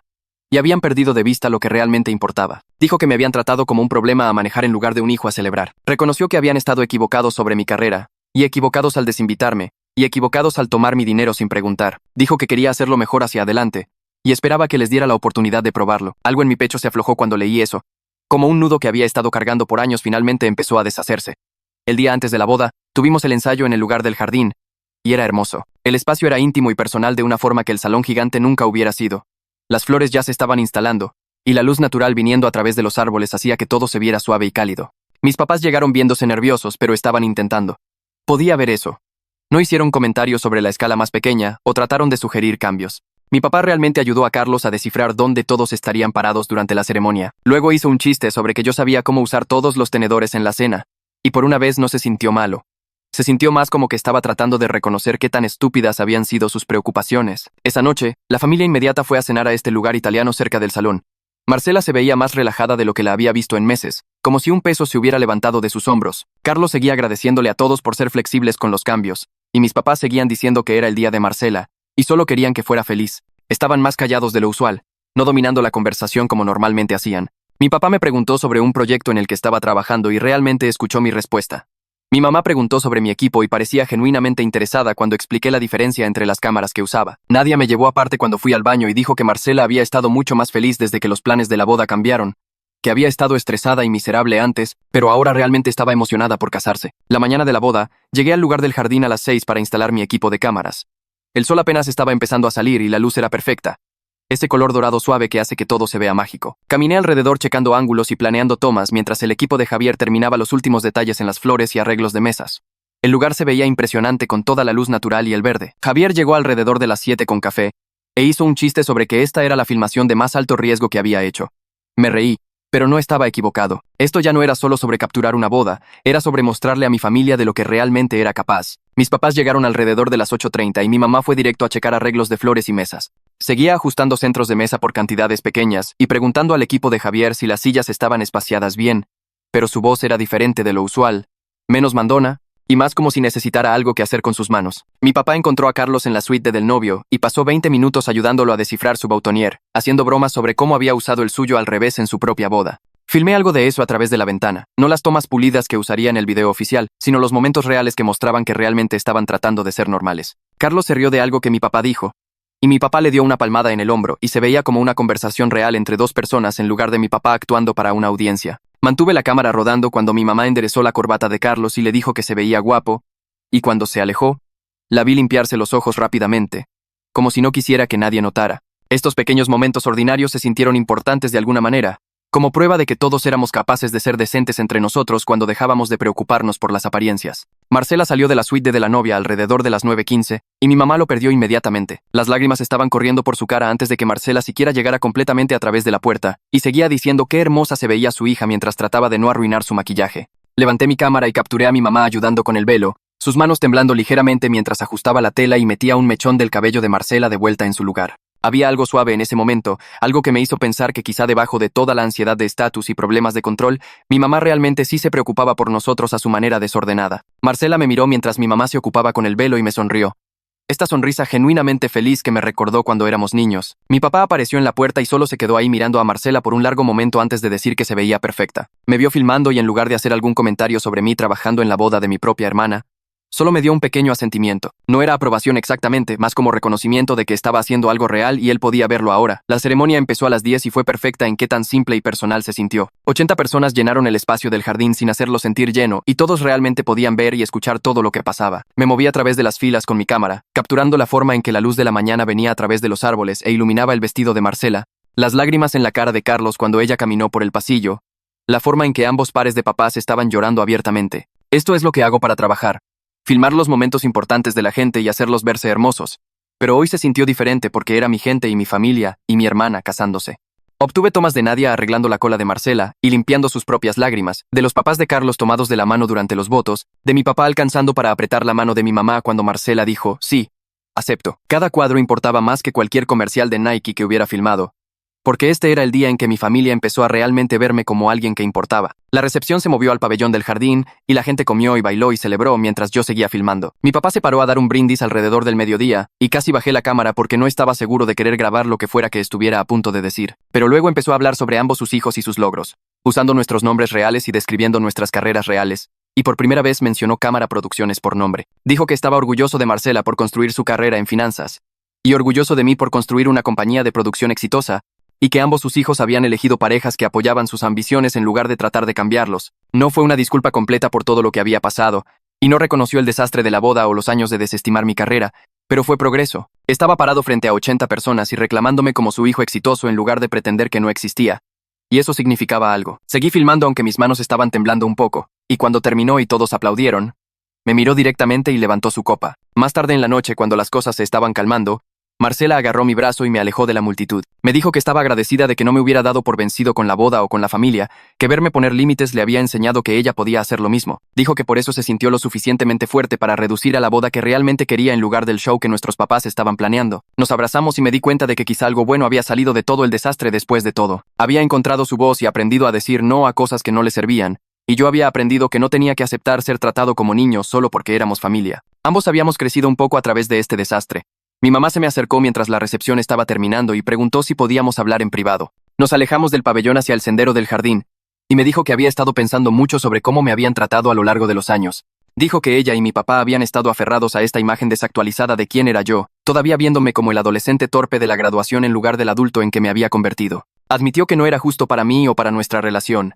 y habían perdido de vista lo que realmente importaba. Dijo que me habían tratado como un problema a manejar en lugar de un hijo a celebrar. Reconoció que habían estado equivocados sobre mi carrera, y equivocados al desinvitarme, y equivocados al tomar mi dinero sin preguntar. Dijo que quería hacerlo mejor hacia adelante, y esperaba que les diera la oportunidad de probarlo. Algo en mi pecho se aflojó cuando leí eso. Como un nudo que había estado cargando por años finalmente empezó a deshacerse. El día antes de la boda, tuvimos el ensayo en el lugar del jardín, y era hermoso. El espacio era íntimo y personal de una forma que el salón gigante nunca hubiera sido. Las flores ya se estaban instalando, y la luz natural viniendo a través de los árboles hacía que todo se viera suave y cálido. Mis papás llegaron viéndose nerviosos, pero estaban intentando. Podía ver eso. No hicieron comentarios sobre la escala más pequeña o trataron de sugerir cambios. Mi papá realmente ayudó a Carlos a descifrar dónde todos estarían parados durante la ceremonia. Luego hizo un chiste sobre que yo sabía cómo usar todos los tenedores en la cena, y por una vez no se sintió malo. Se sintió más como que estaba tratando de reconocer qué tan estúpidas habían sido sus preocupaciones. Esa noche, la familia inmediata fue a cenar a este lugar italiano cerca del salón. Marcela se veía más relajada de lo que la había visto en meses, como si un peso se hubiera levantado de sus hombros. Carlos seguía agradeciéndole a todos por ser flexibles con los cambios, y mis papás seguían diciendo que era el día de Marcela, y solo querían que fuera feliz. Estaban más callados de lo usual, no dominando la conversación como normalmente hacían. Mi papá me preguntó sobre un proyecto en el que estaba trabajando y realmente escuchó mi respuesta. Mi mamá preguntó sobre mi equipo y parecía genuinamente interesada cuando expliqué la diferencia entre las cámaras que usaba. Nadia me llevó aparte cuando fui al baño y dijo que Marcela había estado mucho más feliz desde que los planes de la boda cambiaron, que había estado estresada y miserable antes, pero ahora realmente estaba emocionada por casarse. La mañana de la boda, llegué al lugar del jardín a las 6 para instalar mi equipo de cámaras. El sol apenas estaba empezando a salir y la luz era perfecta. Ese color dorado suave que hace que todo se vea mágico. Caminé alrededor checando ángulos y planeando tomas mientras el equipo de Javier terminaba los últimos detalles en las flores y arreglos de mesas. El lugar se veía impresionante con toda la luz natural y el verde. Javier llegó alrededor de las 7 con café e hizo un chiste sobre que esta era la filmación de más alto riesgo que había hecho. Me reí, pero no estaba equivocado. Esto ya no era solo sobre capturar una boda, era sobre mostrarle a mi familia de lo que realmente era capaz. Mis papás llegaron alrededor de las 8:30 y mi mamá fue directo a checar arreglos de flores y mesas. Seguía ajustando centros de mesa por cantidades pequeñas y preguntando al equipo de Javier si las sillas estaban espaciadas bien, pero su voz era diferente de lo usual, menos mandona, y más como si necesitara algo que hacer con sus manos. Mi papá encontró a Carlos en la suite del novio y pasó 20 minutos ayudándolo a descifrar su boutonniere, haciendo bromas sobre cómo había usado el suyo al revés en su propia boda. Filmé algo de eso a través de la ventana, no las tomas pulidas que usaría en el video oficial, sino los momentos reales que mostraban que realmente estaban tratando de ser normales. Carlos se rió de algo que mi papá dijo, y mi papá le dio una palmada en el hombro y se veía como una conversación real entre dos personas en lugar de mi papá actuando para una audiencia. Mantuve la cámara rodando cuando mi mamá enderezó la corbata de Carlos y le dijo que se veía guapo, y cuando se alejó, la vi limpiarse los ojos rápidamente, como si no quisiera que nadie notara. Estos pequeños momentos ordinarios se sintieron importantes de alguna manera, como prueba de que todos éramos capaces de ser decentes entre nosotros cuando dejábamos de preocuparnos por las apariencias. Marcela salió de la suite de la novia alrededor de las 9:15, y mi mamá lo perdió inmediatamente. Las lágrimas estaban corriendo por su cara antes de que Marcela siquiera llegara completamente a través de la puerta, y seguía diciendo qué hermosa se veía su hija mientras trataba de no arruinar su maquillaje. Levanté mi cámara y capturé a mi mamá ayudando con el velo, sus manos temblando ligeramente mientras ajustaba la tela y metía un mechón del cabello de Marcela de vuelta en su lugar. Había algo suave en ese momento, algo que me hizo pensar que quizá debajo de toda la ansiedad de estatus y problemas de control, mi mamá realmente sí se preocupaba por nosotros a su manera desordenada. Marcela me miró mientras mi mamá se ocupaba con el velo y me sonrió. Esta sonrisa genuinamente feliz que me recordó cuando éramos niños. Mi papá apareció en la puerta y solo se quedó ahí mirando a Marcela por un largo momento antes de decir que se veía perfecta. Me vio filmando y en lugar de hacer algún comentario sobre mí trabajando en la boda de mi propia hermana, solo me dio un pequeño asentimiento. No era aprobación exactamente, más como reconocimiento de que estaba haciendo algo real y él podía verlo ahora. La ceremonia empezó a las 10 y fue perfecta en qué tan simple y personal se sintió. 80 personas llenaron el espacio del jardín sin hacerlo sentir lleno, y todos realmente podían ver y escuchar todo lo que pasaba. Me moví a través de las filas con mi cámara, capturando la forma en que la luz de la mañana venía a través de los árboles e iluminaba el vestido de Marcela, las lágrimas en la cara de Carlos cuando ella caminó por el pasillo, la forma en que ambos pares de papás estaban llorando abiertamente. Esto es lo que hago para trabajar. Filmar los momentos importantes de la gente y hacerlos verse hermosos. Pero hoy se sintió diferente porque era mi gente y mi familia y mi hermana casándose. Obtuve tomas de Nadia arreglando la cola de Marcela y limpiando sus propias lágrimas, de los papás de Carlos tomados de la mano durante los votos, de mi papá alcanzando para apretar la mano de mi mamá cuando Marcela dijo, sí, acepto. Cada cuadro importaba más que cualquier comercial de Nike que hubiera filmado, porque este era el día en que mi familia empezó a realmente verme como alguien que importaba. La recepción se movió al pabellón del jardín, y la gente comió y bailó y celebró mientras yo seguía filmando. Mi papá se paró a dar un brindis alrededor del mediodía, y casi bajé la cámara porque no estaba seguro de querer grabar lo que fuera que estuviera a punto de decir. Pero luego empezó a hablar sobre ambos sus hijos y sus logros, usando nuestros nombres reales y describiendo nuestras carreras reales, y por primera vez mencionó Cámara Producciones por nombre. Dijo que estaba orgulloso de Marcela por construir su carrera en finanzas, y orgulloso de mí por construir una compañía de producción exitosa, y que ambos sus hijos habían elegido parejas que apoyaban sus ambiciones en lugar de tratar de cambiarlos. No fue una disculpa completa por todo lo que había pasado, y no reconoció el desastre de la boda o los años de desestimar mi carrera, pero fue progreso. Estaba parado frente a 80 personas y reclamándome como su hijo exitoso en lugar de pretender que no existía. Y eso significaba algo. Seguí filmando aunque mis manos estaban temblando un poco, y cuando terminó y todos aplaudieron, me miró directamente y levantó su copa. Más tarde en la noche, cuando las cosas se estaban calmando, Marcela agarró mi brazo y me alejó de la multitud. Me dijo que estaba agradecida de que no me hubiera dado por vencido con la boda o con la familia, que verme poner límites le había enseñado que ella podía hacer lo mismo. Dijo que por eso se sintió lo suficientemente fuerte para reducir a la boda que realmente quería en lugar del show que nuestros papás estaban planeando. Nos abrazamos y me di cuenta de que quizá algo bueno había salido de todo el desastre después de todo. Había encontrado su voz y aprendido a decir no a cosas que no le servían, y yo había aprendido que no tenía que aceptar ser tratado como niños solo porque éramos familia. Ambos habíamos crecido un poco a través de este desastre. Mi mamá se me acercó mientras la recepción estaba terminando y preguntó si podíamos hablar en privado. Nos alejamos del pabellón hacia el sendero del jardín, y me dijo que había estado pensando mucho sobre cómo me habían tratado a lo largo de los años. Dijo que ella y mi papá habían estado aferrados a esta imagen desactualizada de quién era yo, todavía viéndome como el adolescente torpe de la graduación en lugar del adulto en que me había convertido. Admitió que no era justo para mí o para nuestra relación,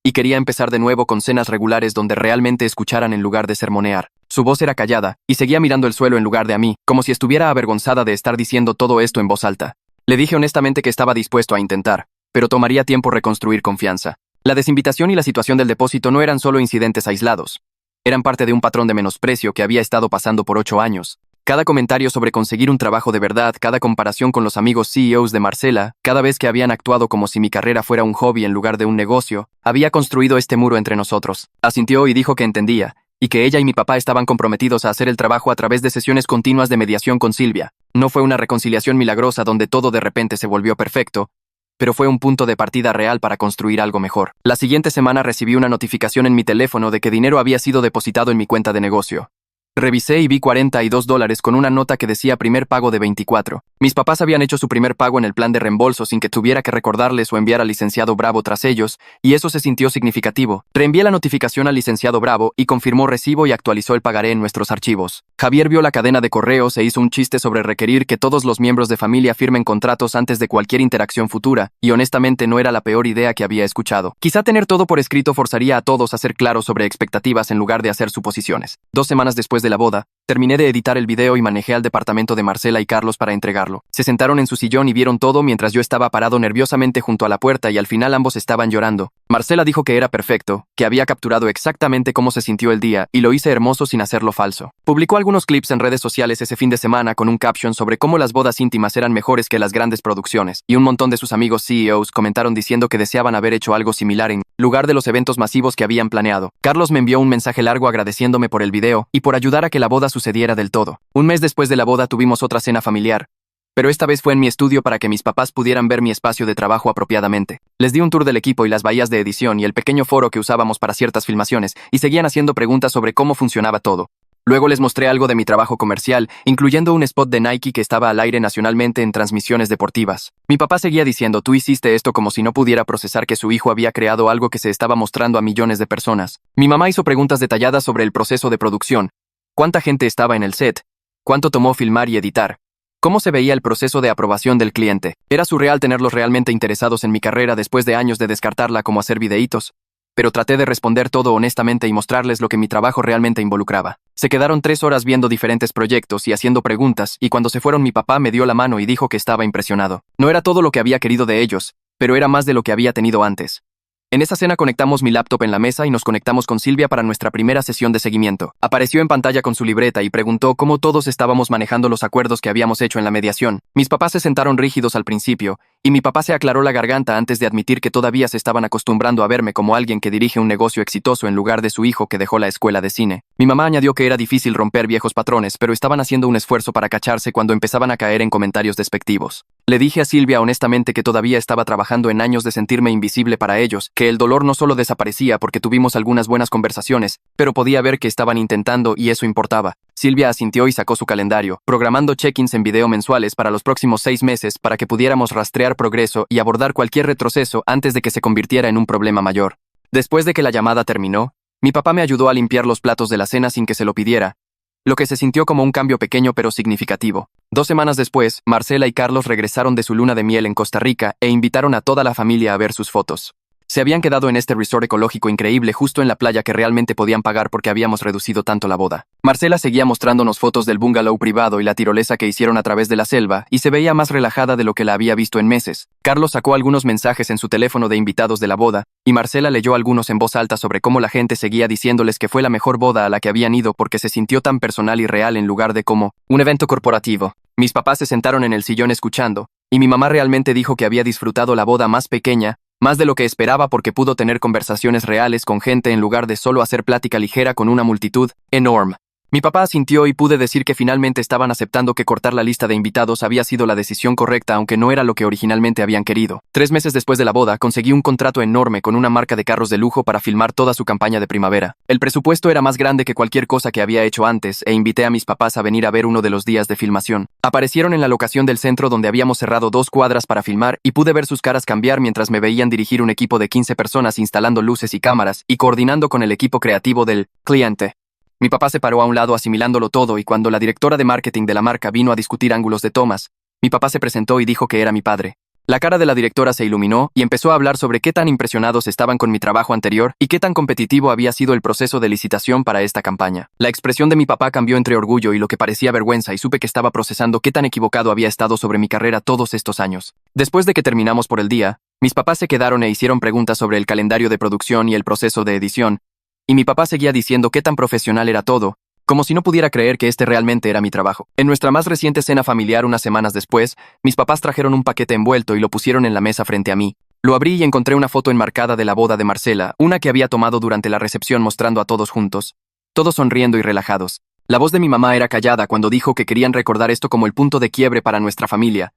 y quería empezar de nuevo con cenas regulares donde realmente escucharan en lugar de sermonear. Su voz era callada, y seguía mirando el suelo en lugar de a mí, como si estuviera avergonzada de estar diciendo todo esto en voz alta. Le dije honestamente que estaba dispuesto a intentar, pero tomaría tiempo reconstruir confianza. La desinvitación y la situación del depósito no eran solo incidentes aislados. Eran parte de un patrón de menosprecio que había estado pasando por 8 años. Cada comentario sobre conseguir un trabajo de verdad, cada comparación con los amigos CEOs de Marcela, cada vez que habían actuado como si mi carrera fuera un hobby en lugar de un negocio, había construido este muro entre nosotros. Asintió y dijo que entendía, y que ella y mi papá estaban comprometidos a hacer el trabajo a través de sesiones continuas de mediación con Silvia. No fue una reconciliación milagrosa donde todo de repente se volvió perfecto, pero fue un punto de partida real para construir algo mejor. La siguiente semana recibí una notificación en mi teléfono de que dinero había sido depositado en mi cuenta de negocio. Revisé y vi $42 con una nota que decía primer pago de 24. Mis papás habían hecho su primer pago en el plan de reembolso sin que tuviera que recordarles o enviar al licenciado Bravo tras ellos, y eso se sintió significativo. Reenvié la notificación al licenciado Bravo y confirmó recibo y actualizó el pagaré en nuestros archivos. Javier vio la cadena de correos e hizo un chiste sobre requerir que todos los miembros de familia firmen contratos antes de cualquier interacción futura, y honestamente no era la peor idea que había escuchado. Quizá tener todo por escrito forzaría a todos a ser claros sobre expectativas en lugar de hacer suposiciones. 2 semanas después de la boda, terminé de editar el video y manejé al departamento de Marcela y Carlos para entregarlo. Se sentaron en su sillón y vieron todo mientras yo estaba parado nerviosamente junto a la puerta y al final ambos estaban llorando. Marcela dijo que era perfecto, que había capturado exactamente cómo se sintió el día y lo hice hermoso sin hacerlo falso. Publicó algunos clips en redes sociales ese fin de semana con un caption sobre cómo las bodas íntimas eran mejores que las grandes producciones, y un montón de sus amigos CEOs comentaron diciendo que deseaban haber hecho algo similar en lugar de los eventos masivos que habían planeado. Carlos me envió un mensaje largo agradeciéndome por el video y por ayudar a que la boda sucediera del todo. Un mes después de la boda tuvimos otra cena familiar, pero esta vez fue en mi estudio para que mis papás pudieran ver mi espacio de trabajo apropiadamente. Les di un tour del equipo y las bahías de edición y el pequeño foro que usábamos para ciertas filmaciones, y seguían haciendo preguntas sobre cómo funcionaba todo. Luego les mostré algo de mi trabajo comercial, incluyendo un spot de Nike que estaba al aire nacionalmente en transmisiones deportivas. Mi papá seguía diciendo, tú hiciste esto, como si no pudiera procesar que su hijo había creado algo que se estaba mostrando a millones de personas. Mi mamá hizo preguntas detalladas sobre el proceso de producción. ¿Cuánta gente estaba en el set? ¿Cuánto tomó filmar y editar? ¿Cómo se veía el proceso de aprobación del cliente? Era surreal tenerlos realmente interesados en mi carrera después de años de descartarla como hacer videitos. Pero traté de responder todo honestamente y mostrarles lo que mi trabajo realmente involucraba. Se quedaron 3 horas viendo diferentes proyectos y haciendo preguntas, y cuando se fueron mi papá me dio la mano y dijo que estaba impresionado. No era todo lo que había querido de ellos, pero era más de lo que había tenido antes. En esa cena conectamos mi laptop en la mesa y nos conectamos con Silvia para nuestra primera sesión de seguimiento. Apareció en pantalla con su libreta y preguntó cómo todos estábamos manejando los acuerdos que habíamos hecho en la mediación. Mis papás se sentaron rígidos al principio, y mi papá se aclaró la garganta antes de admitir que todavía se estaban acostumbrando a verme como alguien que dirige un negocio exitoso en lugar de su hijo que dejó la escuela de cine. Mi mamá añadió que era difícil romper viejos patrones, pero estaban haciendo un esfuerzo para cacharse cuando empezaban a caer en comentarios despectivos. Le dije a Silvia honestamente que todavía estaba trabajando en años de sentirme invisible para ellos, que el dolor no solo desaparecía porque tuvimos algunas buenas conversaciones, pero podía ver que estaban intentando y eso importaba. Silvia asintió y sacó su calendario, programando check-ins en video mensuales para los próximos 6 meses para que pudiéramos rastrear progreso y abordar cualquier retroceso antes de que se convirtiera en un problema mayor. Después de que la llamada terminó, mi papá me ayudó a limpiar los platos de la cena sin que se lo pidiera, lo que se sintió como un cambio pequeño pero significativo. 2 semanas después, Marcela y Carlos regresaron de su luna de miel en Costa Rica e invitaron a toda la familia a ver sus fotos. Se habían quedado en este resort ecológico increíble justo en la playa que realmente podían pagar porque habíamos reducido tanto la boda. Marcela seguía mostrándonos fotos del bungalow privado y la tirolesa que hicieron a través de la selva, y se veía más relajada de lo que la había visto en meses. Carlos sacó algunos mensajes en su teléfono de invitados de la boda, y Marcela leyó algunos en voz alta sobre cómo la gente seguía diciéndoles que fue la mejor boda a la que habían ido porque se sintió tan personal y real en lugar de como un evento corporativo. Mis papás se sentaron en el sillón escuchando, y mi mamá realmente dijo que había disfrutado la boda más pequeña, más de lo que esperaba porque pudo tener conversaciones reales con gente en lugar de solo hacer plática ligera con una multitud enorme. Mi papá asintió y pude decir que finalmente estaban aceptando que cortar la lista de invitados había sido la decisión correcta aunque no era lo que originalmente habían querido. 3 meses después de la boda, conseguí un contrato enorme con una marca de carros de lujo para filmar toda su campaña de primavera. El presupuesto era más grande que cualquier cosa que había hecho antes e invité a mis papás a venir a ver uno de los días de filmación. Aparecieron en la locación del centro donde habíamos cerrado 2 cuadras para filmar y pude ver sus caras cambiar mientras me veían dirigir un equipo de 15 personas instalando luces y cámaras y coordinando con el equipo creativo del cliente. Mi papá se paró a un lado asimilándolo todo y cuando la directora de marketing de la marca vino a discutir ángulos de tomas, mi papá se presentó y dijo que era mi padre. La cara de la directora se iluminó y empezó a hablar sobre qué tan impresionados estaban con mi trabajo anterior y qué tan competitivo había sido el proceso de licitación para esta campaña. La expresión de mi papá cambió entre orgullo y lo que parecía vergüenza y supe que estaba procesando qué tan equivocado había estado sobre mi carrera todos estos años. Después de que terminamos por el día, mis papás se quedaron e hicieron preguntas sobre el calendario de producción y el proceso de edición, y mi papá seguía diciendo qué tan profesional era todo, como si no pudiera creer que este realmente era mi trabajo. En nuestra más reciente cena familiar unas semanas después, mis papás trajeron un paquete envuelto y lo pusieron en la mesa frente a mí. Lo abrí y encontré una foto enmarcada de la boda de Marcela, una que había tomado durante la recepción mostrando a todos juntos, todos sonriendo y relajados. La voz de mi mamá era callada cuando dijo que querían recordar esto como el punto de quiebre para nuestra familia.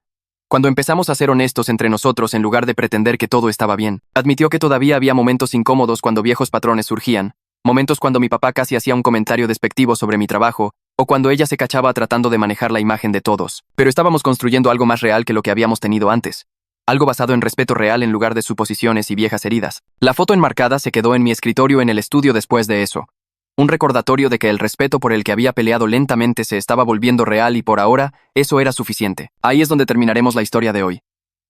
Cuando empezamos a ser honestos entre nosotros en lugar de pretender que todo estaba bien, admitió que todavía había momentos incómodos cuando viejos patrones surgían, momentos cuando mi papá casi hacía un comentario despectivo sobre mi trabajo, o cuando ella se cachaba tratando de manejar la imagen de todos. Pero estábamos construyendo algo más real que lo que habíamos tenido antes. Algo basado en respeto real en lugar de suposiciones y viejas heridas. La foto enmarcada se quedó en mi escritorio en el estudio después de eso. Un recordatorio de que el respeto por el que había peleado lentamente se estaba volviendo real y por ahora, eso era suficiente. Ahí es donde terminaremos la historia de hoy.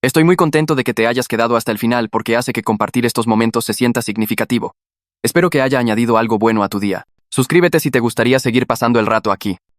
Estoy muy contento de que te hayas quedado hasta el final porque hace que compartir estos momentos se sienta significativo. Espero que haya añadido algo bueno a tu día. Suscríbete si te gustaría seguir pasando el rato aquí.